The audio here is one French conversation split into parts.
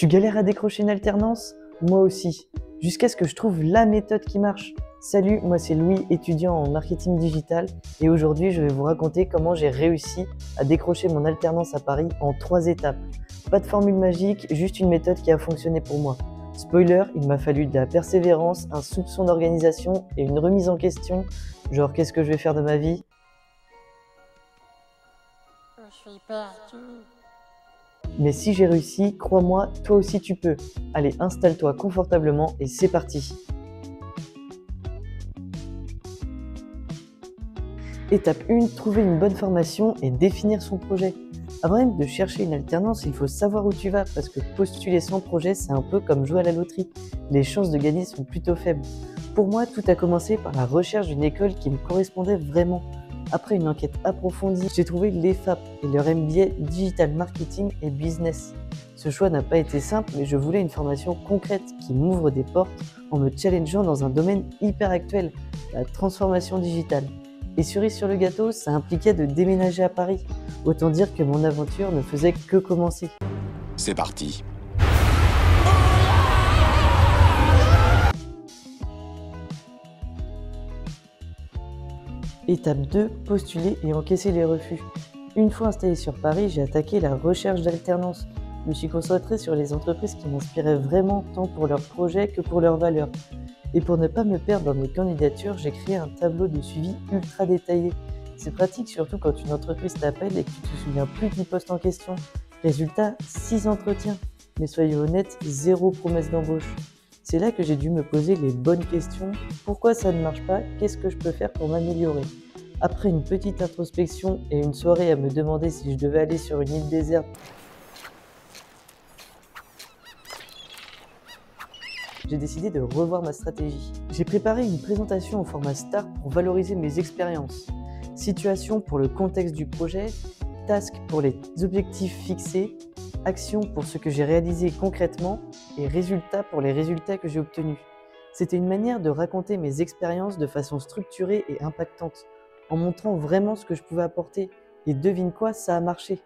Tu galères à décrocher une alternance? Moi aussi, jusqu'à ce que je trouve la méthode qui marche. Salut, moi c'est Louis, étudiant en marketing digital, et aujourd'hui je vais vous raconter comment j'ai réussi à décrocher mon alternance à Paris en 3 étapes. Pas de formule magique, juste une méthode qui a fonctionné pour moi. Spoiler, il m'a fallu de la persévérance, un soupçon d'organisation et une remise en question, genre qu'est-ce que je vais faire de ma vie? Je suis perdu. Mais si j'ai réussi, crois-moi, toi aussi tu peux. Allez, installe-toi confortablement et c'est parti. Étape 1, trouver une bonne formation et définir son projet. Avant même de chercher une alternance, il faut savoir où tu vas parce que postuler sans projet, c'est un peu comme jouer à la loterie. Les chances de gagner sont plutôt faibles. Pour moi, tout a commencé par la recherche d'une école qui me correspondait vraiment. Après une enquête approfondie, j'ai trouvé l'EFAP et leur MBA Digital Marketing et Business. Ce choix n'a pas été simple, mais je voulais une formation concrète qui m'ouvre des portes en me challengeant dans un domaine hyper actuel, la transformation digitale. Et cerise sur le gâteau, ça impliquait de déménager à Paris. Autant dire que mon aventure ne faisait que commencer. C'est parti. Étape 2, postuler et encaisser les refus. Une fois installé sur Paris, j'ai attaqué la recherche d'alternance. Je me suis concentré sur les entreprises qui m'inspiraient vraiment tant pour leurs projets que pour leurs valeurs. Et pour ne pas me perdre dans mes candidatures, j'ai créé un tableau de suivi ultra détaillé. C'est pratique surtout quand une entreprise t'appelle et que tu te souviens plus du poste en question. Résultat, 6 entretiens. Mais soyons honnêtes, 0 promesse d'embauche. C'est là que j'ai dû me poser les bonnes questions. Pourquoi ça ne marche pas? Qu'est-ce que je peux faire pour m'améliorer? Après une petite introspection et une soirée à me demander si je devais aller sur une île déserte, j'ai décidé de revoir ma stratégie. J'ai préparé une présentation au format STAR pour valoriser mes expériences. Situation pour le contexte du projet, task pour les objectifs fixés, action pour ce que j'ai réalisé concrètement et résultats pour les résultats que j'ai obtenus. C'était une manière de raconter mes expériences de façon structurée et impactante, en montrant vraiment ce que je pouvais apporter. Et devine quoi, ça a marché.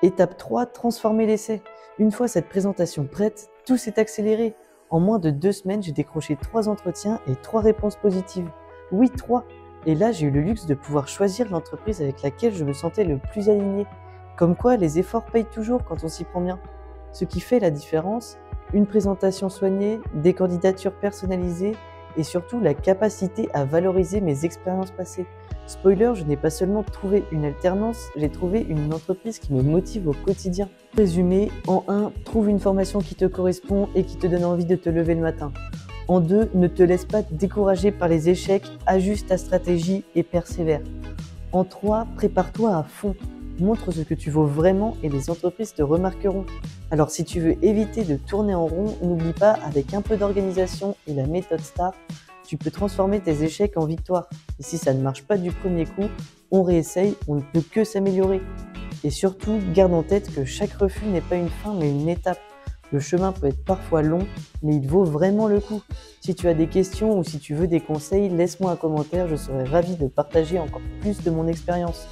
Étape 3, transformer l'essai. Une fois cette présentation prête, tout s'est accéléré. En moins de 2 semaines, j'ai décroché 3 entretiens et 3 réponses positives. Oui, 3. Et là, j'ai eu le luxe de pouvoir choisir l'entreprise avec laquelle je me sentais le plus aligné. Comme quoi, les efforts payent toujours quand on s'y prend bien. Ce qui fait la différence, une présentation soignée, des candidatures personnalisées et surtout la capacité à valoriser mes expériences passées. Spoiler, je n'ai pas seulement trouvé une alternance, j'ai trouvé une entreprise qui me motive au quotidien. Résumé, en 1, trouve une formation qui te correspond et qui te donne envie de te lever le matin. En 2, ne te laisse pas décourager par les échecs, ajuste ta stratégie et persévère. En 3, prépare-toi à fond. Montre ce que tu vaux vraiment et les entreprises te remarqueront. Alors si tu veux éviter de tourner en rond, n'oublie pas, avec un peu d'organisation et la méthode STAR, tu peux transformer tes échecs en victoires. Et si ça ne marche pas du premier coup, on réessaye, on ne peut que s'améliorer. Et surtout, garde en tête que chaque refus n'est pas une fin mais une étape. Le chemin peut être parfois long, mais il vaut vraiment le coup. Si tu as des questions ou si tu veux des conseils, laisse-moi un commentaire, je serai ravi de partager encore plus de mon expérience.